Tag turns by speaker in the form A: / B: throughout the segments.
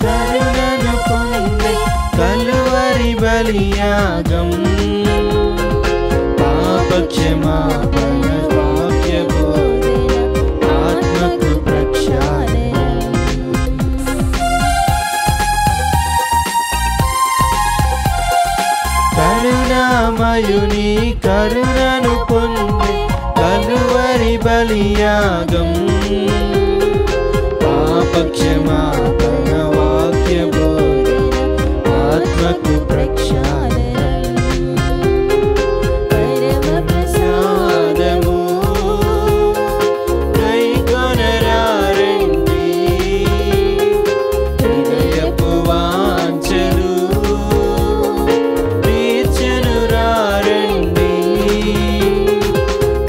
A: కరుణను పొందే కలువరి బలియాగం పాపక్షమాపణ వాక్య బోధన ఆత్మకు ప్రక్షాళన కరుణామయుని కరుణను పొందే కలువరి బలియాగం పాపక్షమాపణ వాక్య బోధన ఆత్మకు ప్రక్షాళన పరమ ప్రసాదము కైకొనరారండి హృదయపు వాంఛలు తీర్చెనురారండి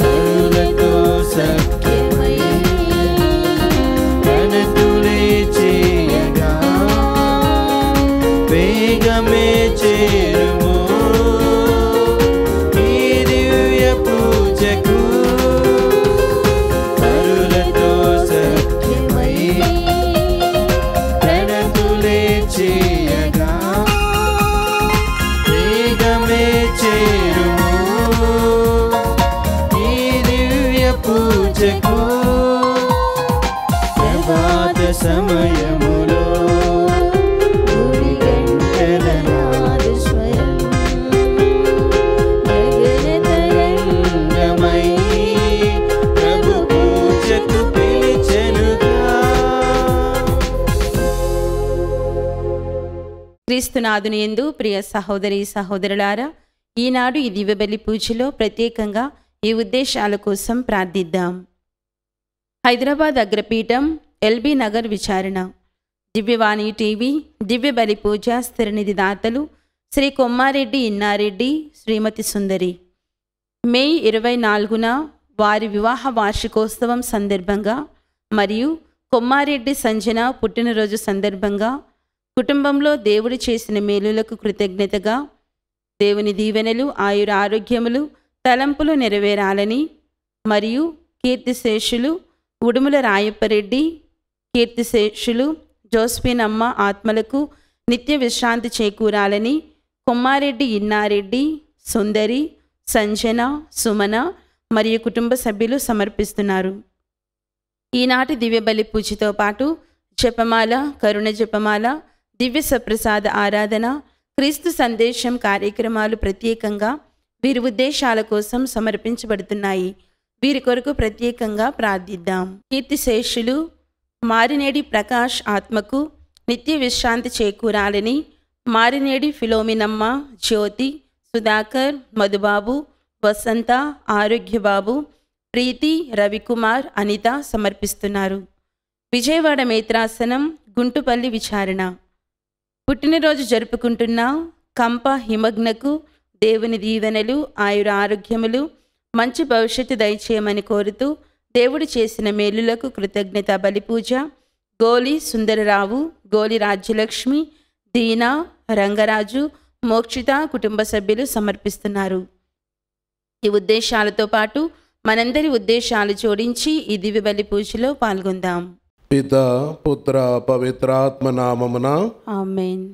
A: కరుణతో సఖ్యమై కనతులే చేయగా వేగమే చేరుము ఈ దివ్య పూజకు కరుణతో సఖ్యమై కనతులే చేయగా వేగమే చేరుము ఈ దివ్య పూజకు ప్రభాత సమయములో గుడి గంటల నాద స్వరం గగన తరంగమై ప్రభు పూజకు పిలిచెనుగా.
B: క్రీస్తునాథుని యందు ప్రియ సహోదరి సహోదరులారా, ఈనాడు ఈ దివ్యబలి పూజలో ప్రత్యేకంగా ఈ ఉద్దేశాల కోసం ప్రార్థిద్దాం. హైదరాబాద్ అగ్రపీఠం, ఎల్బీ నగర్ విచారణ, దివ్యవాణి టీవీ, దివ్యబలి పూజ స్థిరనిధి దాతలు శ్రీ కొమ్మారెడ్డి ఇన్నారెడ్డి, శ్రీమతి సుందరి. మే 24న వారి వివాహ వార్షికోత్సవం సందర్భంగా మరియు కొమ్మారెడ్డి సంజన పుట్టినరోజు సందర్భంగా కుటుంబంలో దేవుడు చేసిన మేలులకు కృతజ్ఞతగా దేవుని దీవెనలు, ఆయుర ఆరోగ్యములు, తలంపులు నెరవేరాలని మరియు కీర్తిశేషులు ఉడుముల రాయప్పరెడ్డి, కీర్తిశేషులు జోస్ఫిన్ అమ్మ ఆత్మలకు నిత్య విశ్రాంతి చేకూరాలని కొమ్మారెడ్డి ఇన్నారెడ్డి, సుందరి, సంజన, సుమన మరియు కుటుంబ సభ్యులు సమర్పిస్తున్నారు. ఈనాటి దివ్యబలి పూజతో పాటు జపమాల, కరుణ జపమాల, దివ్య సప్రసాద ఆరాధన, క్రీస్తు సందేశం కార్యక్రమాలు ప్రత్యేకంగా వీరి ఉద్దేశాల కోసం సమర్పించబడుతున్నాయి. వీరి కొరకు ప్రత్యేకంగా ప్రార్థిద్దాం. కీర్తిశేషులు మారినేడి ప్రకాష్ ఆత్మకు నిత్య విశ్రాంతి చేకూరాలని మారినేడి ఫిలోమినమ్మ, జ్యోతి, సుధాకర్, మధుబాబు, వసంత, ఆరోగ్యబాబు, ప్రీతి, రవికుమార్, అనిత సమర్పిస్తున్నారు. విజయవాడ మేత్రాసనం, గుంటుపల్లి విచారణ, పుట్టినరోజు జరుపుకుంటున్న కంప హిమగ్నకు దేవుని దీవెనలు, ఆయుర ఆరోగ్యములు, మంచి భవిష్యత్తు దయచేయమని కోరుతూ దేవుడు చేసిన మేలులకు కృతజ్ఞత బలిపూజ గోలి సుందరరావు, గోలి రాజ్యలక్ష్మి, దీనా, రంగరాజు, మోక్షిత కుటుంబ సభ్యులు సమర్పిస్తున్నారు. ఈ ఉద్దేశాలతో పాటు మనందరి ఉద్దేశాలు జోడించి ఈ దివ్య బలి పూజలో పాల్గొందాం.
C: పితా, పుత్ర, పవిత్రాత్మ నామమున
B: ఆమేన్.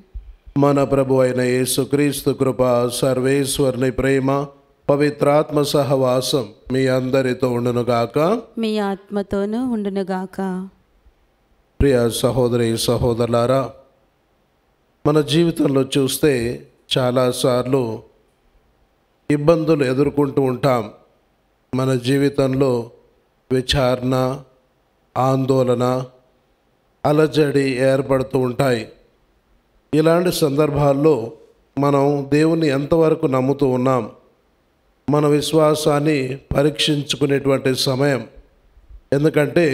C: మన ప్రభు అయిన యేసుక్రీస్తు కృప, సర్వేశ్వరుని ప్రేమ, పవిత్రాత్మ సహవాసం మీ అందరితో ఉండునుగాక.
B: మీ ఆత్మతోనూ ఉండునుగాక.
C: ప్రియ సహోదరి సహోదరులారా, మన జీవితంలో చూస్తే చాలాసార్లు ఇబ్బందులు ఎదుర్కొంటూ ఉంటాం. మన జీవితంలో విచారణ, ఆందోళన, అలజడి ఏర్పడుతూ ఉంటాయి. ఇలాంటి సందర్భాల్లో మనం దేవుని ఎంతవరకు నమ్ముతూ ఉన్నాం, మన విశ్వాసాన్ని పరీక్షించుకునేటువంటి సమయం. ఎందుకంటే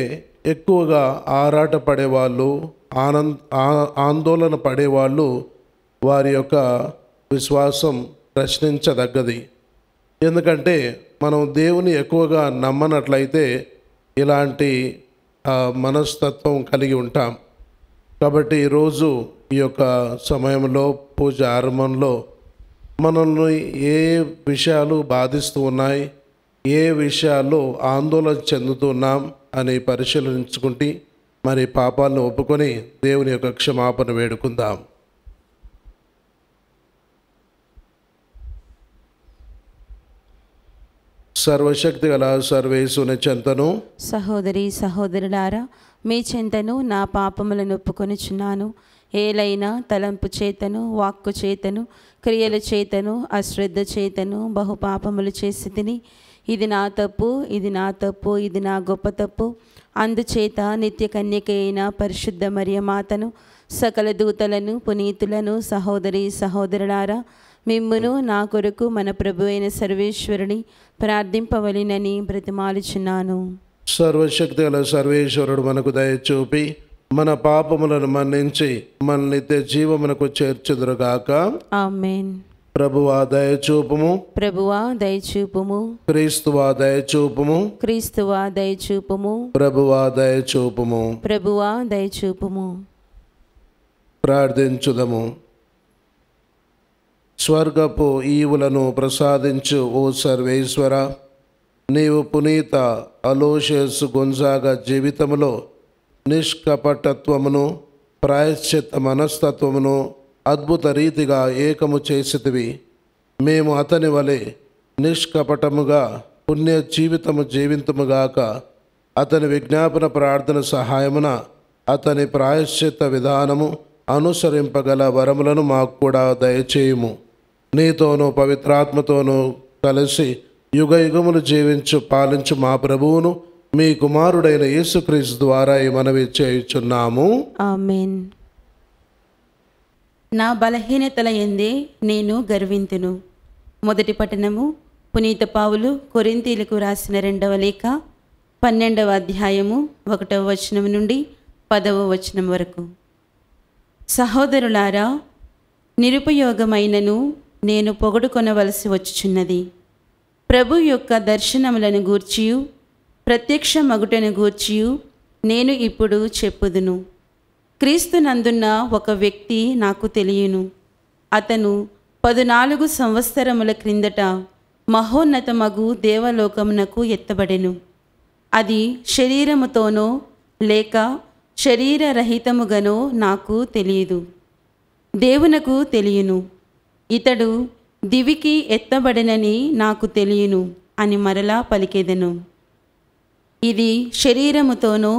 C: ఎక్కువగా ఆరాట పడేవాళ్ళు, ఆందోళన పడేవాళ్ళు వారి యొక్క విశ్వాసం ప్రశ్నించదగ్గది. ఎందుకంటే మనం దేవుని ఎక్కువగా నమ్మనట్లయితే ఇలాంటి మనస్తత్వం కలిగి ఉంటాం. కాబట్టి ఈరోజు ఈ యొక్క సమయంలో పూజ ఆరంభంలో మనల్ని ఏ విషయాలు బాధిస్తూ ఉన్నాయి, ఏ విషయాల్లో ఆందోళన చెందుతున్నాం అని పరిశీలించుకుంటే మరి పాపాలను ఒప్పుకొని దేవుని యొక్క క్షమాపణ వేడుకుందాం. సర్వశక్తి గల సర్వేశుని చెంతను
B: సహోదరి సహోదరులారా, మీ చెంతను నా పాపములను ఒప్పుకొనుచున్నాను. ఏలైనా తలంపు చేతను, వాక్కు చేతను, క్రియల చేతను, అశ్రద్ధ చేతను బహు పాపములు చేసి తిని, ఇది నా తప్పు, ఇది నా తప్పు, ఇది నా గొప్ప తప్పు. అందుచేత నిత్య కన్యక అయిన పరిశుద్ధ మరియ మాతను, సకల దూతలను, పునీతులను, సహోదరి సహోదరులారా, మిమ్మును నా కొరకు మన ప్రభు అయిన సర్వేశ్వరుని ప్రార్థింపవలెనని బ్రతిమాలుచున్నాను.
C: సర్వశక్తి గల సర్వేశ్వరుడు మనకు దయచూపి మన పాపములను మన్నించి మన నిత్య జీవమునకు చేర్చుదురుగాక.
B: ఆమేన్.
C: ప్రభువా దయచూపుము,
B: ప్రభువా దయచూపుము,
C: క్రీస్తువా దయచూపుము,
B: క్రీస్తువా దయచూపుము,
C: ప్రభువా దయచూపుము.
B: ప్రభువా దయచూపుము.
C: ప్రార్థించుదము. స్వర్గపు ఈవులను ప్రసాదించు ఓ సర్వేశ్వర, నీవు పునీత అలోషియస్ గొంజాగా జీవితములో నిష్కపటత్వమును, ప్రాయశ్చిత్త మనస్తత్వమును అద్భుత రీతిగా ఏకము చేసితివి. మేము అతని వలె నిష్కపటముగా పుణ్య జీవితము జీవింతుముగాక. అతని విజ్ఞాపన ప్రార్థన సహాయమున అతని ప్రాయశ్చిత్త విధానము అనుసరింపగల వరములను మాకు కూడా దయచేయుము. నీతోనూ పవిత్రాత్మతోనూ కలిసి యుగ యుగములు జీవించు పాలించు మా ప్రభువును, మీ కుమారుడైన యేసుక్రీస్తు ద్వారా ఈ మనవి చేయుచున్నాము.
B: ఆమేన్. నా బలహీనతల యందే నేను గర్వింతును. మొదటి పట్టణము పునీత పౌలు కొరింథీయులకు రాసిన 2వ లేఖ 12వ అధ్యాయము 1వ వచనం నుండి 10వ వచనం వరకు. సహోదరులారా, నిరుపయోగమైనను నేను పొగడుకొనవలసి వచ్చుచున్నది. ప్రభు యొక్క దర్శనములను గూర్చియు ప్రత్యక్ష మగుటను గూర్చియు నేను ఇప్పుడు చెప్పుదును. క్రీస్తునందున్న ఒక వ్యక్తి నాకు తెలియను. అతను 14 సంవత్సరముల క్రిందట మహోన్నతమగు దేవలోకమునకు ఎత్తబడెను. అది శరీరముతోనో లేక శరీరరహితముగానో నాకు తెలియదు, దేవునకు తెలియను. ఇతడు దివికి ఎత్తబడినని నాకు తెలియను అని మరలా పలికెదెను. ఇది శరీరముతోనో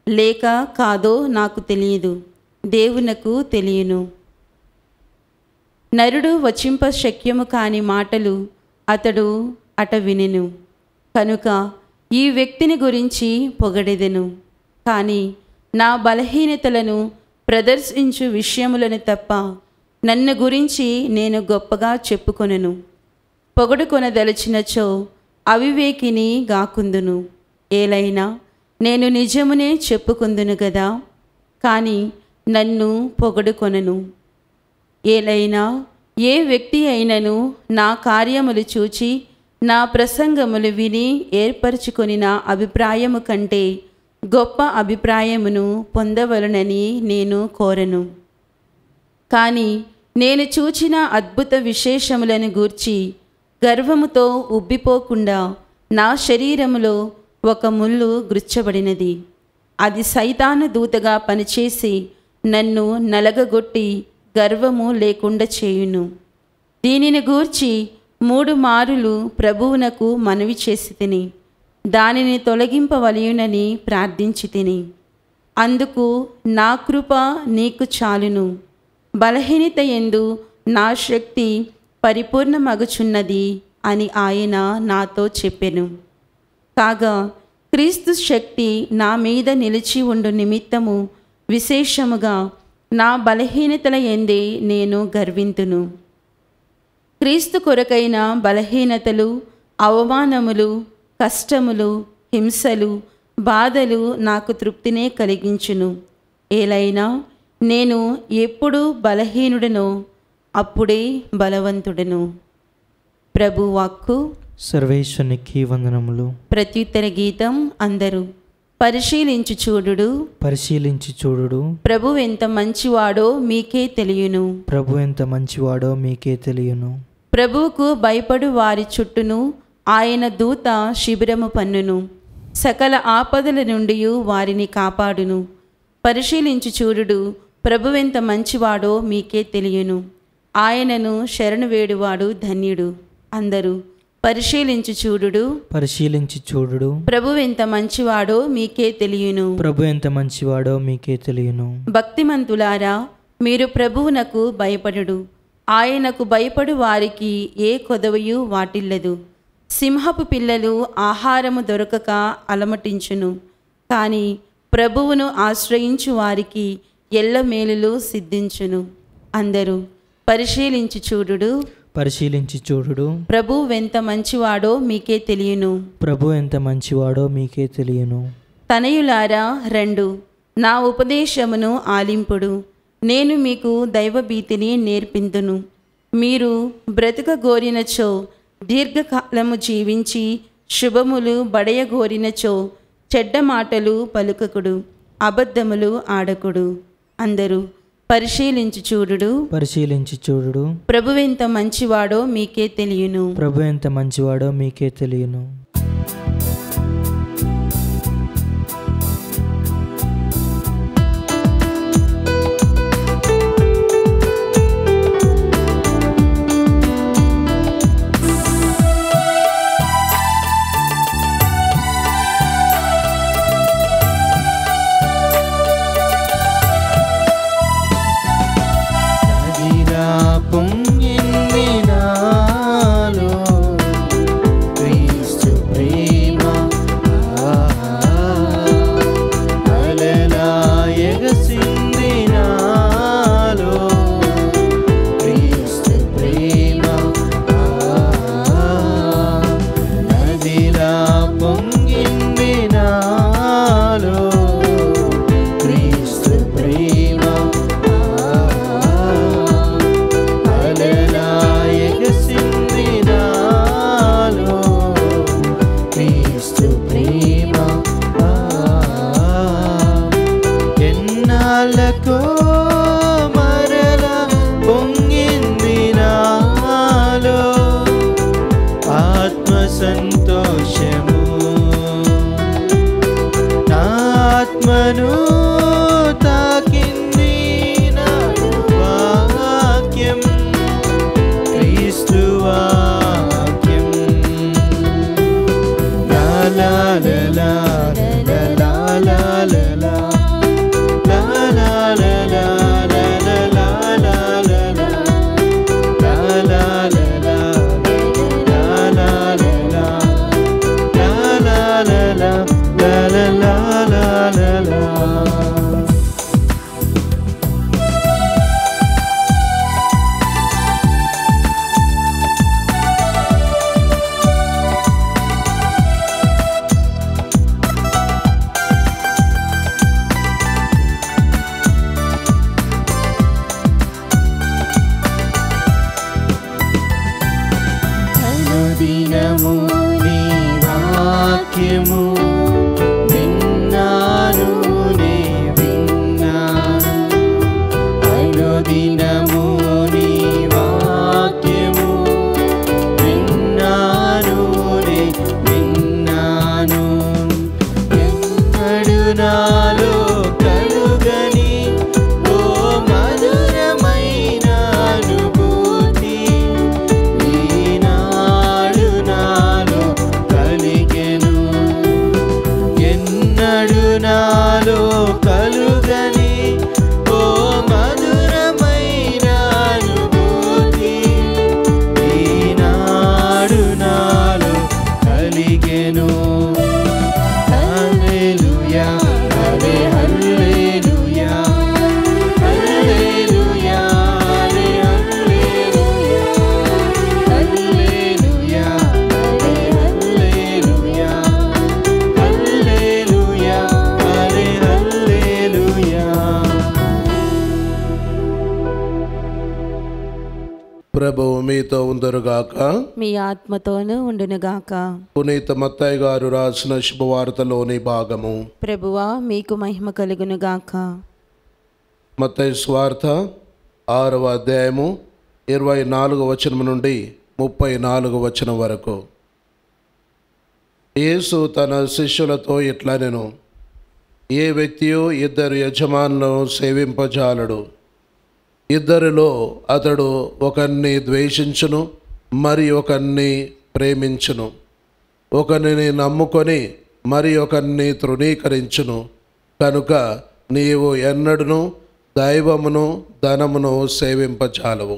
B: లేక కాదో నాకు తెలియదు, దేవునకు తెలియను. నరుడు వచింప శక్యము కాని మాటలు అతడు అట వినెను. కనుక ఈ వ్యక్తిని గురించి పొగడెదెను. కానీ నా బలహీనతలను ప్రదర్శించు విషయములను తప్ప నన్ను గురించి నేను గొప్పగా చెప్పుకొనెను. పొగడుకొనదలచినచో అవివేకిని గాకుందును. ఏలైనా నేను నిజమునే చెప్పుకుందును గదా, కానీ నన్ను పొగడుకొనను. ఏలైనా ఏ వ్యక్తి అయినను నా కార్యములు చూచి నా ప్రసంగములు విని ఏర్పరచుకొనిన అభిప్రాయము కంటే గొప్ప అభిప్రాయమును పొందవలనని నేను కోరను. కానీ నేను చూచిన అద్భుత విశేషములను గూర్చి గర్వముతో ఉబ్బిపోకుండా నా శరీరములో ఒక ముళ్ళు గుచ్చబడినది. అది సైతాను దూతగా పనిచేసి నన్ను నలగగొట్టి గర్వము లేకుండా చేయును. దీనిని గూర్చి 3 మారులు ప్రభువునకు మనవి చేసి తిని దానిని తొలగింపవలయునని ప్రార్థించి తిని, అందుకు నా కృప నీకు చాలును, బలహీనత యందు నా శక్తి పరిపూర్ణమగుచున్నది అని ఆయన నాతో చెప్పెను. కాగా క్రీస్తు శక్తి నా మీద నిలిచి ఉండు నిమిత్తము విశేషముగా నా బలహీనతల యందే నేను గర్వింతును. క్రీస్తు కొరకైన బలహీనతలు, అవమానములు, కష్టములు, హింసలు, బాధలు నాకు తృప్తినే కలిగించును. ఏలైనా నేను ఎప్పుడు బలహీనుడనో అప్పుడే బలవంతుడను. ప్రభు వాక్కు.
A: సర్వేశ్వరునికి వందనములు.
B: ప్రత్యుత్తర గీతం. అందరూ పరిశీలించి చూడుడు,
A: పరిశీలించి చూడుడు,
B: ప్రభు ఎంత మంచివాడో మీకే తెలియను.
A: ప్రభు ఎంత మంచివాడో మీకే తెలియను.
B: ప్రభువుకు భయపడు వారి చుట్టూను ఆయన దూత శిబిరము పన్నును. సకల ఆపదల నుండి వారిని కాపాడును. పరిశీలించి చూడుడు, ప్రభువెంత మంచివాడో మీకే తెలియను. ఆయనను శరణు వేడువాడు ధన్యుడు. అందరూ పరిశీలించి చూడుడు,
A: పరిశీలించి చూడుడు,
B: ప్రభువెంత మంచివాడో మీకే తెలియను.
A: ప్రభు ఎంత మంచివాడో మీకే తెలియను.
B: భక్తిమంతులారా, మీరు ప్రభువునకు భయపడుడు. ఆయనకు భయపడు వారికి ఏ కొదవయు వాటిల్లదు. సింహపు పిల్లలు ఆహారము దొరకక అలమటించును, కానీ ప్రభువును ఆశ్రయించు వారికి ఎల్ల మేలులు సిద్ధించును. అందరూ పరిశీలించి చూడుడు,
A: పరిశీలించి చూడుడు,
B: ప్రభువెంత మంచివాడో మీకే తెలియను.
A: ప్రభు ఎంత మంచివాడో మీకే తెలియను.
B: తనయులారా రండు, నా ఉపదేశమును ఆలింపుడు. నేను మీకు దైవభీతిని నేర్పింతును. మీరు బ్రతుకగోరినచో దీర్ఘకాలము జీవించి శుభములు బడయగోరినచో చెడ్డ మాటలు పలుకకుడు, అబద్ధములు ఆడకుడు. అందరూ పరిశీలించి చూడుడు,
A: పరిశీలించి చూడుడు,
B: ప్రభువెంత మంచివాడో మీకే తెలియను.
A: ప్రభు ఎంత మంచివాడో మీకే తెలియను.
C: ప్రభువు మీతో ఉందరుగాక,
B: మీ ఆత్మతోనూ ఉండునుగాక.
C: పునీత మత్తయి గారు రాసిన శుభవార్తలోని భాగము.
B: ప్రభువా మీకు మహిమ కలుగునుగాక.
C: మత్తయి స్వార్త 6వ అధ్యాయము 24వ వచనం నుండి 34వ వచనం వరకు. యేసు తన శిష్యులతో ఇట్లా నేను, ఏ వ్యక్తియు ఇద్దరు యజమానులను సేవింపజాలడు. ఇద్దరిలో అతడు ఒకరిని ద్వేషించును, మరి ఒకరిని ప్రేమించును. ఒకరిని నమ్ముకొని మరి ఒకరిని తృణీకరించును. కనుక నీవు ఎన్నడూను దైవమును ధనమును సేవింపజాలవు.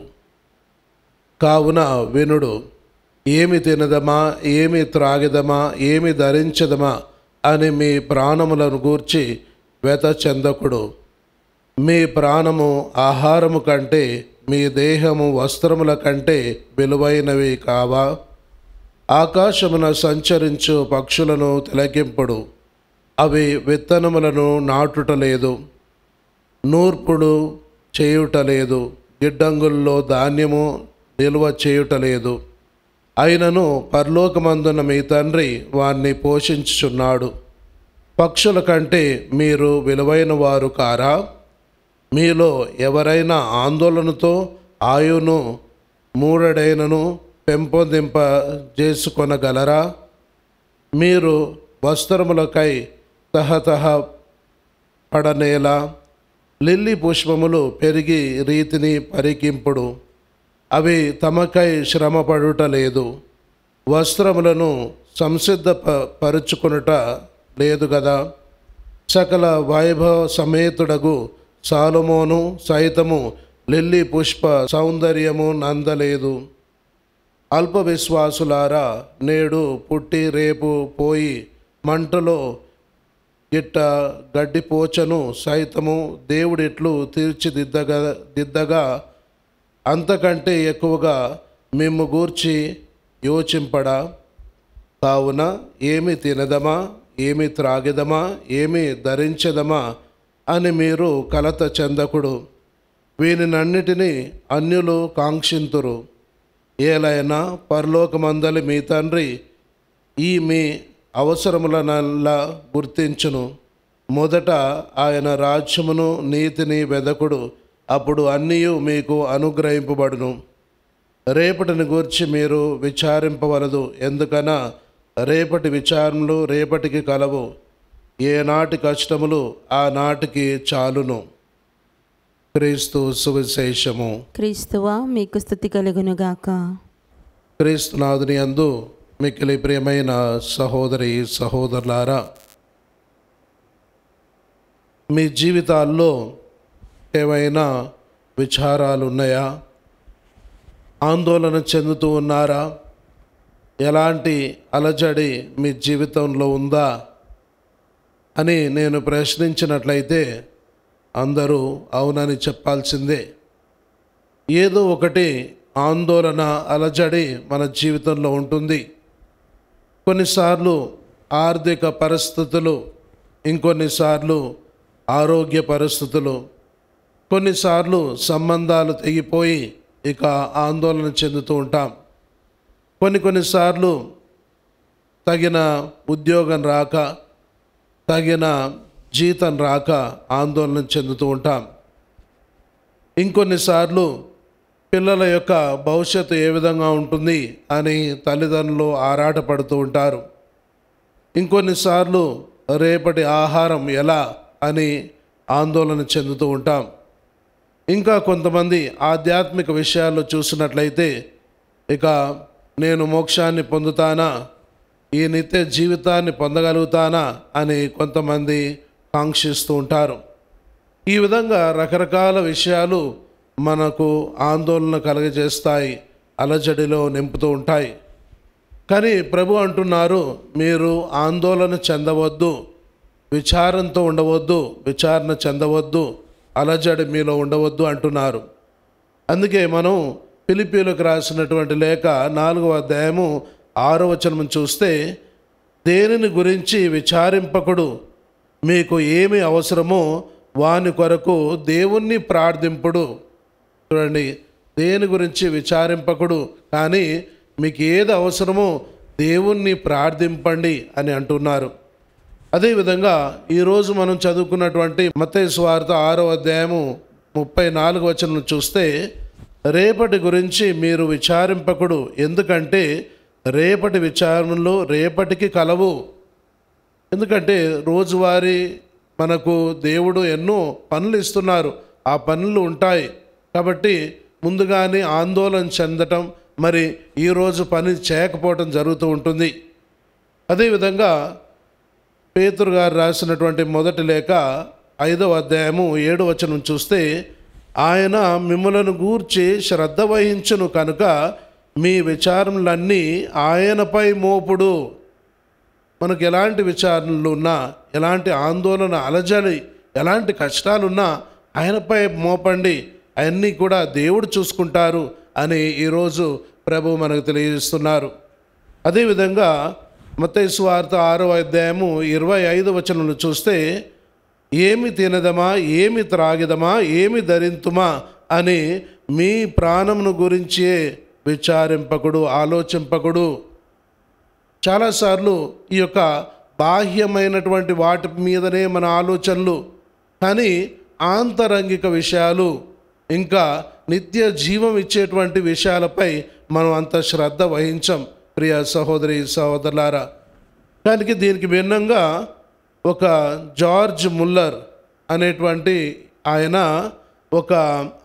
C: కావున వినుడు, ఏమి తినదమా, ఏమి త్రాగిదమా, ఏమి ధరించదమా అని మీ ప్రాణములను గూర్చి వ్యత చెందకుడు. మీ ప్రాణము ఆహారము కంటే, మీ దేహము వస్త్రముల కంటే విలువైనవి కావా? ఆకాశమున సంచరించు పక్షులను తిలకింపుడు. అవి విత్తనములను నాటుటలేదు, నూర్పుడు చేయుటలేదు, గిడ్డంగుల్లో ధాన్యము నిల్వ చేయుటలేదు. అయినను పరలోకమందున్న మీ తండ్రి వారిని పోషించుచున్నాడు. పక్షుల కంటే మీరు విలువైన వారు కారా? మీలో ఎవరైనా ఆందోళనతో ఆయును మూడడైనను పెంపొందింప చేసుకొనగలరా? మీరు వస్త్రములకై తహతహ పడనేలా లిల్లీ పుష్పములు పెరిగి రీతిని పరికింపుడు. అవి తమకై శ్రమపడుట లేదు, వస్త్రములను సంసిద్ధపరుచుకొనుట లేదు గదా. సకల వైభవ సమేతుడగు సాలొమోను సైతము లిల్లీ పుష్ప సౌందర్యము నందలేదు. అల్ప విశ్వాసులారా, నేడు పుట్టి రేపు పోయి మంటలో గిట్ట గడ్డిపోచను సైతము దేవుడిట్లు తీర్చిదిద్దగా అంతకంటే ఎక్కువగా మిమ్ము గూర్చి యోచింపడా? కావున ఏమి తినదమా, ఏమి త్రాగిదమా, ఏమి ధరించదమా అని మీరు కలత చెందకుడు. వీనినన్నిటినీ అన్యులు కాంక్షింతురు. ఏలైనా పరలోకమందలి మీ తండ్రి ఈ మీ అవసరములనల్లా గుర్తించును. మొదట ఆయన రాజ్యమును నీతిని వెదకుడు, అప్పుడు అన్నీయు మీకు అనుగ్రహింపబడును. రేపటిని గూర్చి మీరు విచారింపవలదు, ఎందుకనా రేపటి విచారణలు రేపటికి కలవు. ఏనాటి కష్టములు ఆనాటికి చాలును. క్రీస్తు సువిశేషము.
B: క్రీస్తువా మీకు స్తుతి కలుగునుగాక.
C: క్రీస్తునాథుని యందు మిక్కిలి ప్రియమైన సహోదరి సహోదరులారా, మీ జీవితాల్లో ఏవైనా విచారాలు ఉన్నాయా? ఆందోళన చెందుతూ ఉన్నారా? ఎలాంటి అలజడి మీ జీవితంలో ఉందా అని నేను ప్రశ్నించినట్లయితే అందరూ అవునని చెప్పాల్సిందే. ఏదో ఒకటి ఆందోళన, అలజడి మన జీవితంలో ఉంటుంది. కొన్నిసార్లు ఆర్థిక పరిస్థితులు, ఇంకొన్నిసార్లు ఆరోగ్య పరిస్థితులు, కొన్నిసార్లు సంబంధాలు తెగిపోయి ఇక ఆందోళన చెందుతూ ఉంటాం. కొన్నిసార్లు తగిన ఉద్యోగం రాక, తగిన జీతం రాక ఆందోళన చెందుతూ ఉంటాం. ఇంకొన్నిసార్లు పిల్లల యొక్క భవిష్యత్తు ఏ విధంగా ఉంటుంది అని తల్లిదండ్రులు ఆరాటపడుతూ ఉంటారు. ఇంకొన్నిసార్లు రేపటి ఆహారం ఎలా అని ఆందోళన చెందుతూ ఉంటాం. ఇంకా కొంతమంది ఆధ్యాత్మిక విషయాల్లో చూసినట్లయితే ఇక నేను మోక్షాన్ని పొందుతానా, ఈ నిత్య జీవితాన్ని పొందగలుగుతానా అని కొంతమంది కాంక్షిస్తూ ఉంటారు. ఈ విధంగా రకరకాల విషయాలు మనకు ఆందోళన కలుగజేస్తాయి, అలజడిలో నింపుతూ ఉంటాయి. కానీ ప్రభు అంటున్నారు, మీరు ఆందోళన చెందవద్దు, విచారంతో ఉండవద్దు, విచారణ చెందవద్దు, అలజడి మీలో ఉండవద్దు అంటున్నారు. అందుకే మనం ఫిలిప్పీలకు రాసినటువంటి లేఖ 4వ అధ్యాయము 6వ వచనం చూస్తే, దేనిని గురించి విచారింపకుడు, మీకు ఏమి అవసరమో వాని కొరకు దేవుణ్ణి ప్రార్థింపుడు. చూడండి, దేని గురించి విచారింపకుడు, కానీ మీకు ఏది అవసరమో దేవుణ్ణి ప్రార్థింపండి అని అంటున్నారు. అదేవిధంగా ఈరోజు మనం చదువుకున్నటువంటి మత్తయి సువార్త 6వ అధ్యాయము 34వ వచనం చూస్తే, రేపటి గురించి మీరు విచారింపకుడు, ఎందుకంటే రేపటి విచారణలు రేపటికి కలవు. ఎందుకంటే రోజువారీ మనకు దేవుడు ఎన్నో పనులు ఇస్తున్నారు, ఆ పనులు ఉంటాయి. కాబట్టి ముందుగానే ఆందోళన చెందటం, మరి ఈరోజు పని చేయకపోవటం జరుగుతూ ఉంటుంది. అదేవిధంగా పేతురు గారు రాసినటువంటి మొదటి లేఖ 5వ అధ్యాయము 7వ వచనం చూస్తే, ఆయన మిమ్మలను గూర్చి శ్రద్ధ వహించును కనుక మీ విచారణలన్నీ ఆయనపై మోపుడు. మనకు ఎలాంటి విచారణలు ఉన్నా, ఎలాంటి ఆందోళన, అలజడి, ఎలాంటి కష్టాలున్నా ఆయనపై మోపండి, అవన్నీ కూడా దేవుడు చూసుకుంటారు అని ఈరోజు ప్రభు మనకు తెలియజేస్తున్నారు. అదేవిధంగా మత్తయి సువార్త 6వ అధ్యాయము 25వ వచనంలో చూస్తే, ఏమి తినదమా, ఏమి త్రాగిదమా, ఏమి ధరింతుమా అని మీ ప్రాణమును గురించే విచారింపకుడు, ఆలోచింపకుడు. చాలాసార్లు ఈ యొక్క బాహ్యమైనటువంటి వాటి మీదనే మన ఆలోచనలు, కానీ ఆంతరంగిక విషయాలు, ఇంకా నిత్య జీవం ఇచ్చేటువంటి విషయాలపై మనం అంత శ్రద్ధ వహించం ప్రియ సహోదరి సహోదరులారా. కానీ దీనికి భిన్నంగా ఒక జార్జ్ ముల్లర్ అనేటువంటి ఆయన ఒక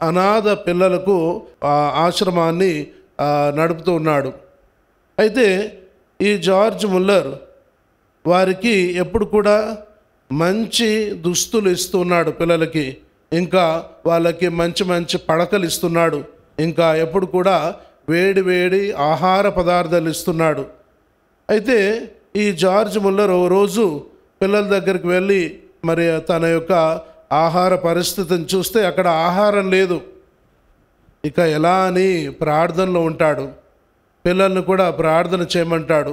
C: అనాథ పిల్లలకు ఆశ్రమాన్ని నడుపుతూ ఉన్నాడు. అయితే ఈ జార్జ్ ముల్లర్ వారికి ఎప్పుడు కూడా మంచి దుస్తులు ఇస్తున్నాడు పిల్లలకి, ఇంకా వాళ్ళకి మంచి మంచి పడకలు ఇస్తున్నాడు, ఇంకా ఎప్పుడు కూడా వేడి వేడి ఆహార పదార్థాలు ఇస్తున్నాడు. అయితే ఈ జార్జ్ ముల్లర్ ఓ రోజు పిల్లల దగ్గరికి వెళ్ళి మరి తన యొక్క ఆహార పరిస్థితిని చూస్తే అక్కడ ఆహారం లేదు. ఇక ఎలా అని ప్రార్థనలో ఉంటాడు. పిల్లల్ని కూడా ప్రార్థన చేయమంటాడు,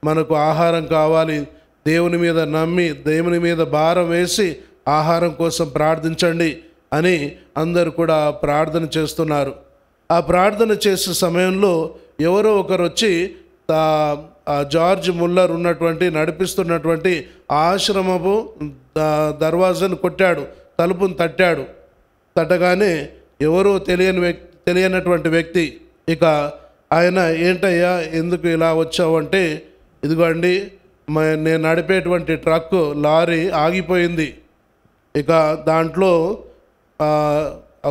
C: మనకు ఆహారం కావాలి, దేవుని మీద నమ్మి, దేవుని మీద భారం వేసి ఆహారం కోసం ప్రార్థించండి అని అందరూ కూడా ప్రార్థన చేస్తున్నారు. ఆ ప్రార్థన చేసే సమయంలో ఎవరో ఒకరు వచ్చి జార్జ్ ముల్లర్ ఉన్నటువంటి నడిపిస్తున్నటువంటి ఆశ్రమపు దర్వాజాను కొట్టాడు, తలుపును తట్టాడు. తట్టగానే ఎవరో తెలియనటువంటి వ్యక్తి, ఇక ఆయన ఏంటయ్యా ఎందుకు ఇలా వచ్చావు అంటే, ఇదిగోండి నేను నడిపేటువంటి ట్రక్ లారీ ఆగిపోయింది, ఇక దాంట్లో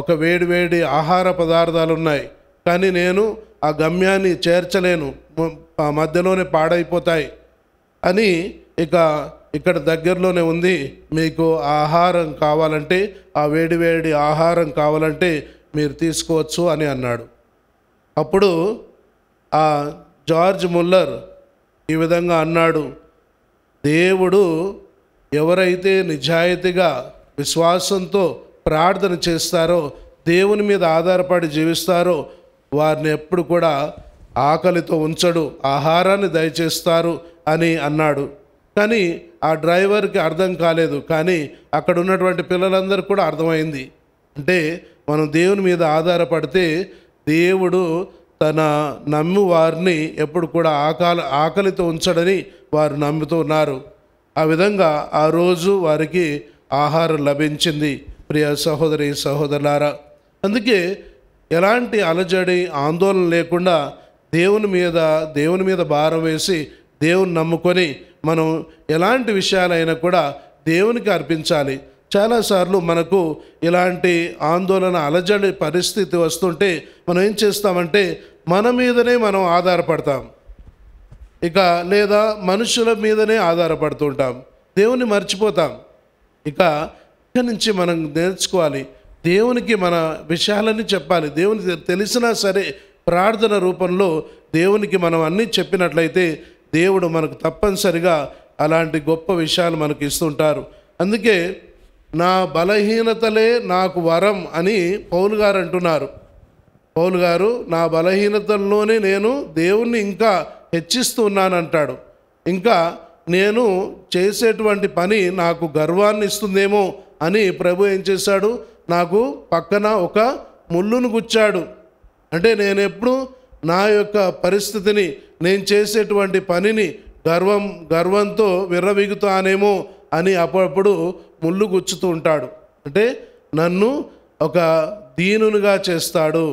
C: ఒక వేడి వేడి ఆహార పదార్థాలు ఉన్నాయి, కానీ నేను ఆ గమ్యాన్ని చేర్చలేను, మధ్యలోనే పాడైపోతాయి అని, ఇక ఇక్కడ దగ్గరలోనే ఉంది, మీకు ఆహారం కావాలంటే, ఆ వేడి వేడి ఆహారం కావాలంటే మీరు తీసుకోవచ్చు అని అన్నాడు. అప్పుడు ఆ జార్జ్ ముల్లర్ ఈ విధంగా అన్నాడు, దేవుడు ఎవరైతే నిజాయితీగా విశ్వాసంతో ప్రార్థన చేస్తారో, దేవుని మీద ఆధారపడి జీవిస్తారో వారిని ఎప్పుడు కూడా ఆకలితో ఉంచడు, ఆహారాన్ని దయచేస్తారు అని అన్నాడు. కానీ ఆ డ్రైవర్కి అర్థం కాలేదు, కానీ అక్కడ ఉన్నటువంటి పిల్లలందరూ కూడా అర్థమైంది. అంటే మనం దేవుని మీద ఆధారపడితే దేవుడు తన నమ్ము వారిని ఎప్పుడు కూడా ఆకలితో ఉంచడని వారు నమ్ముతూ ఉన్నారు. ఆ విధంగా ఆ రోజు వారికి ఆహారం లభించింది ప్రియ సహోదరి సహోదరులారా. అందుకే ఎలాంటి అలజడి ఆందోళన లేకుండా దేవుని మీద భారం వేసి దేవుని నమ్ముకొని మనం ఎలాంటి విషయాలైనా కూడా దేవునికి అర్పించాలి. చాలాసార్లు మనకు ఇలాంటి ఆందోళన అలజడి పరిస్థితి వస్తుంటే మనం ఏం చేస్తామంటే మన మీదనే మనం ఆధారపడతాం, ఇక లేదా మనుషుల మీదనే ఆధారపడుతుంటాం, దేవుని మర్చిపోతాం. ఇక్కడి నుంచి మనం నేర్చుకోవాలి, దేవునికి మన విషయాలన్నీ చెప్పాలి. దేవునికి తెలిసినా సరే ప్రార్థన రూపంలో దేవునికి మనం అన్నీ చెప్పినట్లయితే దేవుడు మనకు తప్పనిసరిగా అలాంటి గొప్ప విషయాలు మనకు ఇస్తుంటారు. అందుకే నా బలహీనతలే నాకు వరం అని పౌలు గారు అంటున్నారు. పౌలు గారు నా బలహీనతల్లోనే నేను దేవుణ్ణి ఇంకా హెచ్చిస్తూ ఉన్నానంటాడు. ఇంకా నేను చేసేటువంటి పని నాకు గర్వాన్ని ఇస్తుందేమో అని ప్రభు ఏం చేశాడు, నాకు పక్కన ఒక ముళ్ళును గుచ్చాడు. అంటే నేను ఎప్పుడు నా యొక్క పరిస్థితిని, నేను చేసేటువంటి పనిని గర్వంతో విర్రవీగుతానేమో అని అప్పుడప్పుడు ముళ్ళు గుచ్చుతూ ఉంటాడు. అంటే నన్ను ఒక దీనునిగా చేస్తాడు,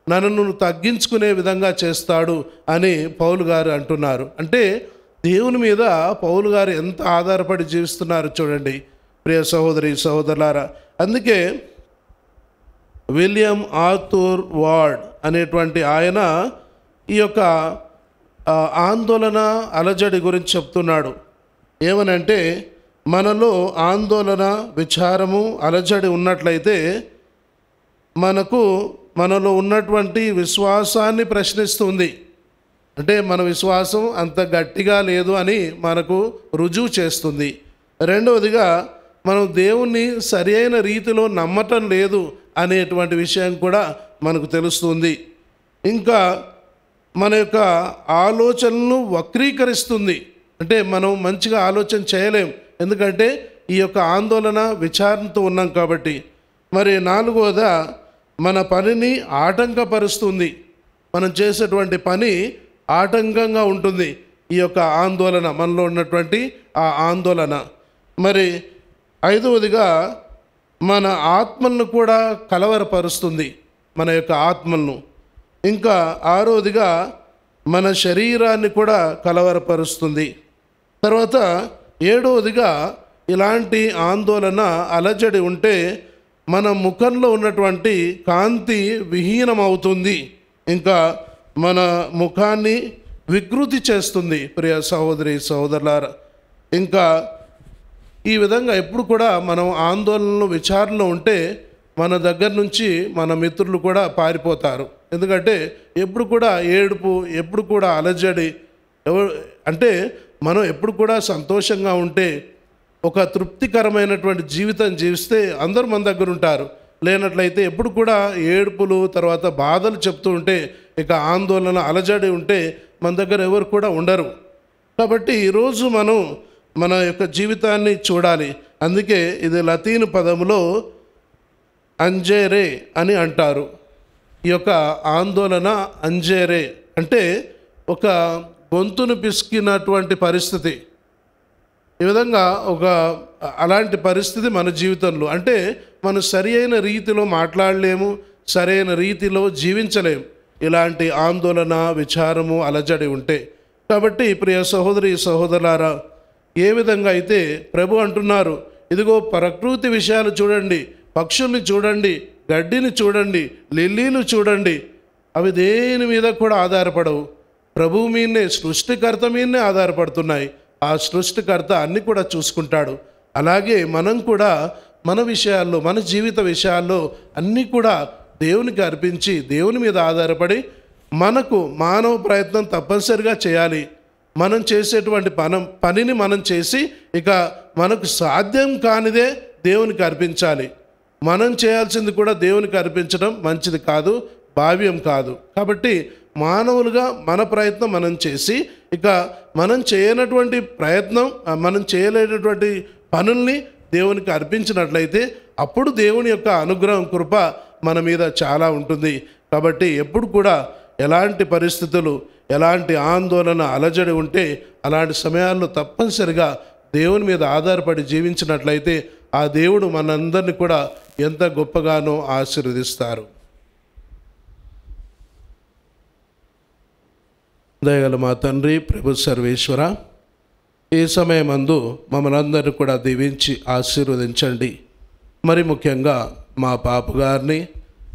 C: నన్ను తగ్గించుకునే విధంగా చేస్తాడు అని పౌలు గారు అంటున్నారు. అంటే దేవుని మీద పౌలు గారు ఎంత ఆధారపడి జీవిస్తున్నారు చూడండి. ప్రియ సహోదరి సహోదరులారా. అందుకే విలియం ఆర్థర్ వార్డ్ అనేటువంటి ఆయన ఈ యొక్క ఆందోళన అలజడి గురించి చెప్తున్నాడు. ఏమనంటే, మనలో ఆందోళన, విచారము, అలజడి ఉన్నట్లయితే మనలో ఉన్నటువంటి విశ్వాసాన్ని ప్రశ్నిస్తుంది. అంటే మన విశ్వాసం అంత గట్టిగా లేదు అని మనకు రుజువు చేస్తుంది. రెండవదిగా, మనం దేవుణ్ణి సరి అయిన రీతిలో నమ్మటం లేదు అనేటువంటి విషయం కూడా మనకు తెలుస్తుంది. ఇంకా మన యొక్క ఆలోచనలను వక్రీకరిస్తుంది. అంటే మనం మంచిగా ఆలోచన చేయలేం, ఎందుకంటే ఈ యొక్క ఆందోళన, విచారణతో ఉన్నాం కాబట్టి. మరి నాలుగవదా, మన పనిని ఆటంకపరుస్తుంది. మనం చేసేటువంటి పని ఆటంకంగా ఉంటుంది ఈ యొక్క ఆందోళన, మనలో ఉన్నటువంటి ఆ ఆందోళన. మరి ఐదవదిగా, మన ఆత్మలను కూడా కలవరపరుస్తుంది, మన యొక్క ఆత్మలను. ఇంకా ఆరవదిగా, మన శరీరాన్ని కూడా కలవరపరుస్తుంది. తర్వాత ఏడవదిగా, ఇలాంటి ఆందోళన, అలజడి ఉంటే మన ముఖంలో ఉన్నటువంటి కాంతి విహీనమవుతుంది. ఇంకా మన ముఖాన్ని వికృతి చేస్తుంది. ప్రియ సహోదరి సహోదరులారా, ఇంకా ఈ విధంగా ఎప్పుడు కూడా మనం ఆందోళనలు, విచారణలో ఉంటే మన దగ్గర నుంచి మన మిత్రులు కూడా పారిపోతారు. ఎందుకంటే ఎప్పుడు కూడా ఏడుపు, ఎప్పుడు కూడా అలజడి. అంటే మనం ఎప్పుడు కూడా సంతోషంగా ఉంటే, ఒక తృప్తికరమైనటువంటి జీవితం జీవిస్తే అందరూ మన దగ్గర ఉంటారు. లేనట్లయితే ఎప్పుడు కూడా ఏడుపులు, తర్వాత బాధలు చెప్తూ ఉంటే, ఇక ఆందోళన, అలజడి ఉంటే మన దగ్గర ఎవరు కూడా ఉండరు. కాబట్టి ఈరోజు మనం మన యొక్క జీవితాన్ని చూడాలి. అందుకే ఇది లతీన్ పదములో అంజేరే అని అంటారు. ఈ యొక్క ఆందోళన అంజేరే అంటే ఒక గొంతును పిసికినటువంటి పరిస్థితి. ఈ విధంగా అలాంటి పరిస్థితి మన జీవితంలో. అంటే మనం సరి అయిన రీతిలో మాట్లాడలేము, సరైన రీతిలో జీవించలేము ఇలాంటి ఆందోళన, విచారము, అలజడి ఉంటే. కాబట్టి ప్రియ సహోదరి సహోదరులారా, ఏ విధంగా అయితే ప్రభు అంటున్నారు, ఇదిగో ప్రకృతి విషయాలు చూడండి, పక్షుల్ని చూడండి, గడ్డిని చూడండి, లిల్లీలు చూడండి, అవి దేని మీద కూడా ఆధారపడవు, ప్రభువు మీదనే, సృష్టికర్త మీదనే ఆధారపడుతున్నాయి. ఆ సృష్టికర్త అన్ని కూడా చూసుకుంటాడు. అలాగే మనం కూడా మన విషయాల్లో, మన జీవిత విషయాల్లో అన్నీ కూడా దేవునికి అర్పించి, దేవుని మీద ఆధారపడి, మనకు మానవ ప్రయత్నం తప్పనిసరిగా చేయాలి. మనం చేసేటువంటి పనిని మనం చేసి, ఇక మనకు సాధ్యం కానిదే దేవునికి అర్పించాలి. మనం చేయాల్సింది కూడా దేవునికి అర్పించడం మంచిది కాదు, భావ్యం కాదు. కాబట్టి మానవులుగా మన ప్రయత్నం మనం చేసి, ఇక మనం చేయనటువంటి ప్రయత్నం, మనం చేయలేనటువంటి పనుల్ని దేవునికి అర్పించినట్లయితే అప్పుడు దేవుని యొక్క అనుగ్రహం, కృప మన మీద చాలా ఉంటుంది. కాబట్టి ఎప్పుడు కూడా ఎలాంటి పరిస్థితులు, ఎలాంటి ఆందోళన, అలజడి ఉంటే అలాంటి సమయాల్లో తప్పనిసరిగా దేవుని మీద ఆధారపడి జీవించినట్లయితే ఆ దేవుడు మనందరినీ కూడా ఎంత గొప్పగానో ఆశీర్వదిస్తారు. దయగల మా తండ్రి, ప్రభు సర్వేశ్వర, ఈ సమయమందు మమ్మల్ని అందరినీ కూడా దీవించి ఆశీర్వదించండి. మరి ముఖ్యంగా మా పాపగారిని,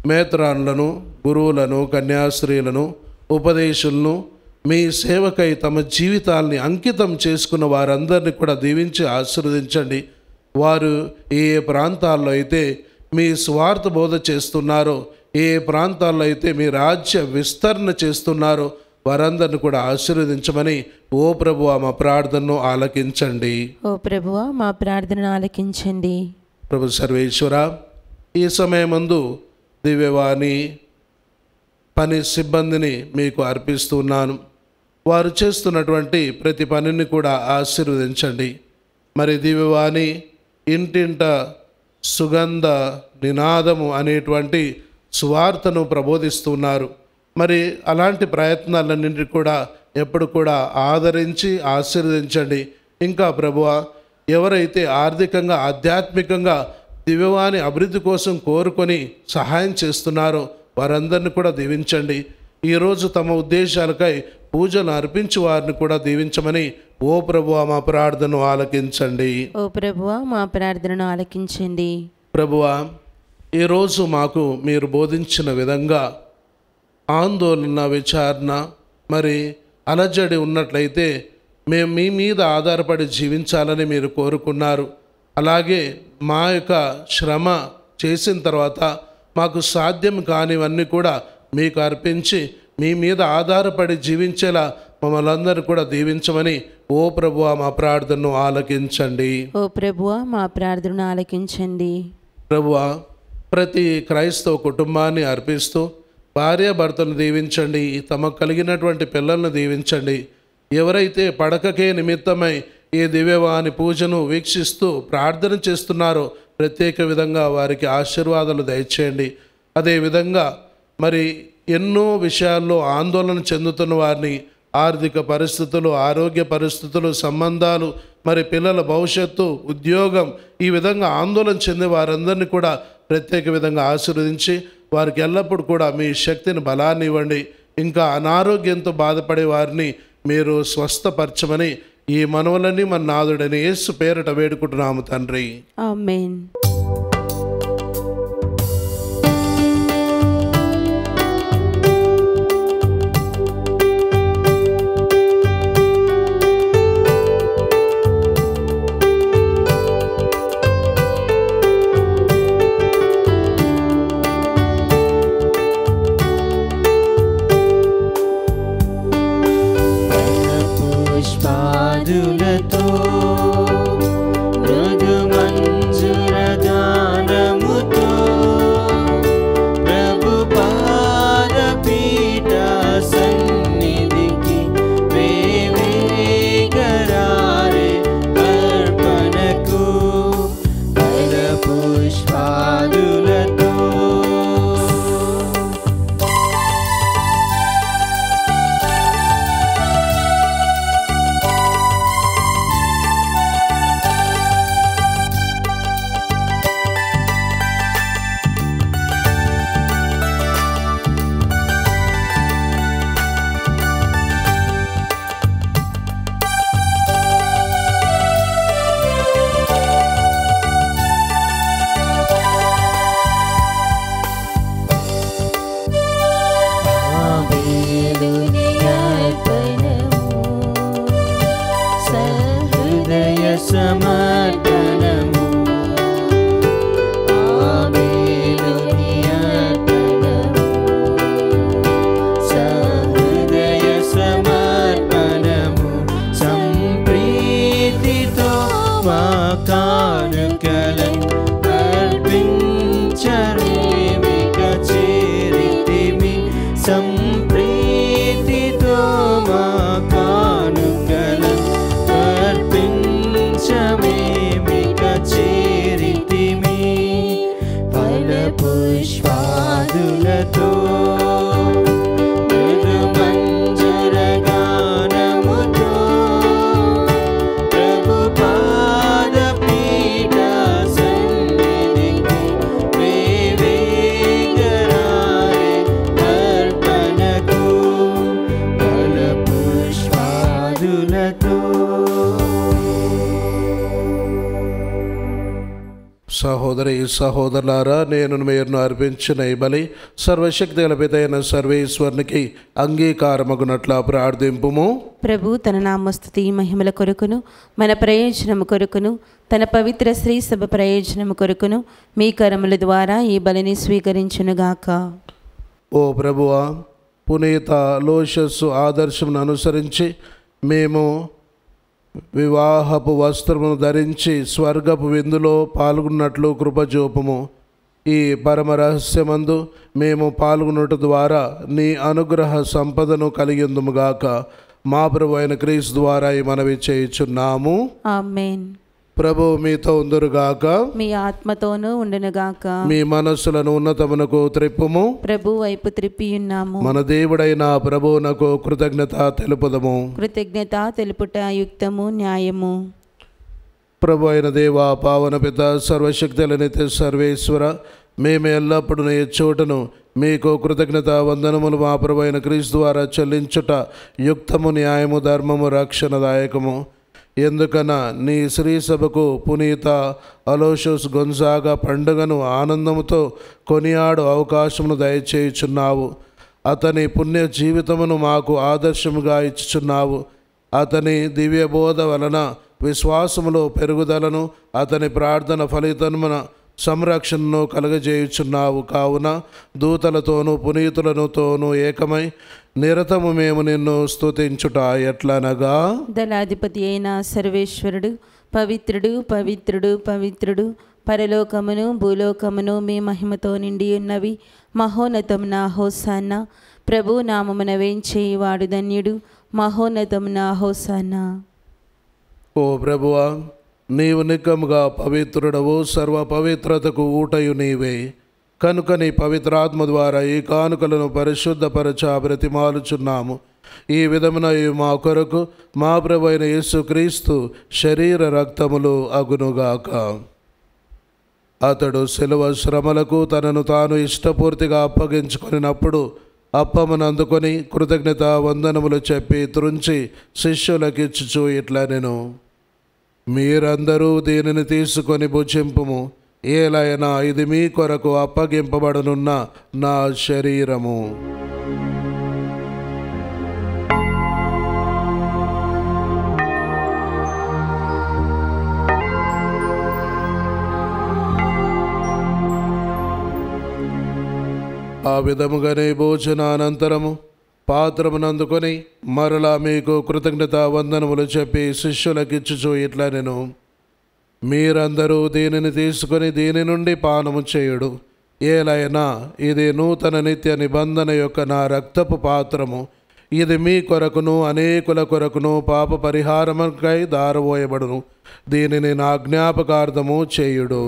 C: మేత్రాన్లను, గురువులను, కన్యాస్త్రీలను, ఉపదేశులను, మీ సేవకై తమ జీవితాల్ని అంకితం చేసుకున్న వారందరినీ కూడా దీవించి ఆశీర్వదించండి. వారు ఏ ప్రాంతాల్లో అయితే మీ స్వార్థ బోధ చేస్తున్నారో, ఏ ప్రాంతాల్లో అయితే మీ రాజ్య విస్తరణ చేస్తున్నారో వారందరిని కూడా ఆశీర్వదించమని ఓ ప్రభువా మా ప్రార్థనను ఆలకించండి.
B: ఓ ప్రభువా మా ప్రార్థనను ఆలకించండి.
C: ప్రభు సర్వేశ్వర, ఈ సమయమందు దివ్యవాణి పని సిబ్బందిని మీకు అర్పిస్తున్నాను. వారు చేస్తున్నటువంటి ప్రతి పనిని కూడా ఆశీర్వదించండి. మరి దివ్యవాణి ఇంటింట సుగంధ నినాదము అనేటువంటి సువార్తను ప్రబోధిస్తున్నారు. మరి అలాంటి ప్రయత్నాలన్నింటినీ కూడా ఎప్పుడు కూడా ఆదరించి ఆశీర్వదించండి. ఇంకా ప్రభువా, ఎవరైతే ఆర్థికంగా, ఆధ్యాత్మికంగా దివ్యవాణి అభివృద్ధి కోసం కోరుకొని సహాయం చేస్తున్నారో వారందరిని కూడా దీవించండి. ఈరోజు తమ ఉద్దేశాలకై పూజలు అర్పించి వారిని కూడా దీవించమని ఓ ప్రభువా మా ప్రార్థనను ఆలకించండి.
B: ఓ ప్రభువా మా ప్రార్థనను ఆలకించండి.
C: ప్రభువా, ఈరోజు మాకు మీరు బోధించిన విధంగా ఆందోళన, విచారణ, మరి అలజడి ఉన్నట్లయితే మేము మీ మీద ఆధారపడి జీవించాలని మీరు కోరుకున్నారు. అలాగే మా యొక్క శ్రమ చేసిన తర్వాత మాకు సాధ్యం కానివన్నీ కూడా మీకు అర్పించి మీ మీద ఆధారపడి జీవించేలా మమ్మల్ని అందరూ కూడా దీవించమని ఓ ప్రభువా మా ప్రార్థనను ఆలకించండి.
B: ఓ ప్రభువా మా ప్రార్థనను ఆలకించండి.
C: ప్రభువా, ప్రతి క్రైస్తవ కుటుంబాన్ని అర్పిస్తూ భార్యాభర్తలను దీవించండి, తమకు కలిగినటువంటి పిల్లలను దీవించండి. ఎవరైతే పడకకే నిమిత్తమై ఈ దివ్యవాణి పూజను వీక్షిస్తూ ప్రార్థన చేస్తున్నారో ప్రత్యేక విధంగా వారికి ఆశీర్వాదాలు దయచేయండి. అదేవిధంగా మరి ఎన్నో విషయాల్లో ఆందోళన చెందుతున్న వారిని, ఆర్థిక పరిస్థితులు, ఆరోగ్య పరిస్థితులు, సంబంధాలు, మరి పిల్లల భవిష్యత్తు, ఉద్యోగం, ఈ విధంగా ఆందోళన చెందే వారందరినీ కూడా ప్రత్యేక విధంగా ఆశీర్వదించి వారికి ఎల్లప్పుడూ కూడా మీ శక్తిని, బలాన్ని ఇవ్వండి. ఇంకా అనారోగ్యంతో బాధపడే వారిని మీరు స్వస్థపరచమని ఈ మనవులని మన నాథుడని యేసు పేరట వేడుకుంటున్నాము తండ్రి.
B: ఆమేన్.
D: పుష్పాదులతో మృదు మంజుర గానముతో ప్రభు పాదపీఠ సన్నిధికి వేవేగరారే అర్పణకు ఫల పుష్పాదులతో. సమర్పణము ఆమేలుని అర్పణము, సహృదయ సమర్పణము సంప్రీతితో మా కానుకలను అర్పించరేమిక చేరితిమి. సంప్రీతితో మా కానుకలను మేమిక చేరితిమి ఫల పుష్పాదులతో మృదు మంజర గానముతో ప్రభు పాదపీఠ సన్నిధికి వేవేగరారే అర్పణకు ఫల పుష్పాదులతో.
C: సహోదరి సహోదరులారా, నేను మీరు అర్పించిన ఈ బలి సర్వశక్తి గల పితైన సర్వేశ్వరునికి అంగీకారమగునట్ల ప్రార్థింపుము.
B: ప్రభు తన నామస్తుతి మహిమల కొరకును మన ప్రయోజనము కొరకును తన పవిత్ర శ్రీ సభ ప్రయోజనము కొరకును మీ కరముల ద్వారా ఈ బలిని స్వీకరించునుగాక.
C: ఓ ప్రభువా, పునీత లోషస్సు ఆదర్శమును అనుసరించి మేము వివాహపు వస్త్రమును ధరించి స్వర్గపు విందులో పాల్గొన్నట్లు కృపచూపుము. ఈ పరమ రహస్యమందు మేము పాల్గొనుట ద్వారా నీ అనుగ్రహ సంపదను కలిగిందుముగాక. మా ప్రభు అయిన క్రీస్తు ద్వారా ఈ మనవి చేయుచున్నాము.
B: ఆమేన్.
C: ప్రభు మీతో ఉందురుగాక,
B: మీ ఆత్మతోనూ ఉండునుగాక.
C: మీ మనస్సులను ఉన్నతమునకు త్రిప్పుము.
B: ప్రభు వైపు త్రిప్పియున్నాము.
C: మన దేవుడైన ప్రభువునకు కృతజ్ఞత తెలుపుదము.
B: కృతజ్ఞత తెలుపుట యుక్తము, న్యాయము.
C: ప్రభు అయిన దేవా, పావన పిత, సర్వశక్తుల నిత్య సర్వేశ్వర, మేము ఎల్లప్పుడూ ఈ చోటును మీకు కృతజ్ఞత వందనములు మా ప్రభువైన క్రీస్తు ద్వారా చెల్లించుట యుక్తము, న్యాయము, ధర్మము, రక్షణదాయకము. ఎందుకన్నా నీ శ్రీ సభకు పునీత అలోషియస్ గొన్జాగా పండుగను ఆనందముతో కొనియాడు అవకాశమును దయచేయుచున్నావు. అతని పుణ్య జీవితమును మాకు ఆదర్శముగా ఇచ్చుచున్నావు. అతని దివ్యబోధ వలన విశ్వాసములో పెరుగుదలను, అతని ప్రార్థన ఫలితమున సంరక్షణను కలుగజేయుచున్నావు. కావున దూతలతోనూ పునీతులతోనూ ఏకమై నిరతము మేము నిన్ను స్తుతించుట ఎట్లనగా,
B: దళాధిపతి అయిన సర్వేశ్వరుడు పవిత్రుడు పవిత్రుడు పవిత్రుడు, పరలోకమును భూలోకమును మీ మహిమతో నిండి ఉన్నవి. మహోన్నతమున హోసాన్న, ప్రభు నామమున వేంచేవాడు ధన్యుడు. మహోన్నతమున హోసాన్న.
C: ఓ ప్రభువా, నీవు నిక్కముగా పవిత్రుడవు, సర్వ పవిత్రతకు ఊటయు నీవే. కనుక నీ పవిత్రాత్మ ద్వారా ఈ కానుకలను పరిశుద్ధపరచ బ్రతిమాలుచున్నాము. ఈ విధమున ఇవి మా కొరకు మా ప్రభు అయిన యేసుక్రీస్తు శరీర రక్తములు అగునుగాక. అతడు శిలువ శ్రమలకు తనను తాను ఇష్టపూర్తిగా అప్పగించుకొనినప్పుడు అప్పమును అందుకొని కృతజ్ఞత వందనములు చెప్పి త్రుంచి శిష్యులకిచ్చుచు ఇట్లా నేను, మీరందరూ దీనిని తీసుకొని భుజింపుము. ఏలైనా ఇది మీ కొరకు అప్పగింపబడనున్న నా శరీరము. ఆ విధముగానే భోజనానంతరము పాత్రమునందుకొని మరలా మీకు కృతజ్ఞత వందనములు చెప్పి శిష్యులకిచ్చుచు ఇట్లా నేను, మీరందరూ దీనిని తీసుకొని దీని నుండి పానము చేయుడు. ఏలైనా ఇది నూతన నిత్య నిబంధన యొక్క నా రక్తపు పాత్రము. ఇది మీ కొరకును అనేకుల కొరకును పాప పరిహారముకై దారవోయబడును. దీనిని నా జ్ఞాపకార్థము చేయుడు.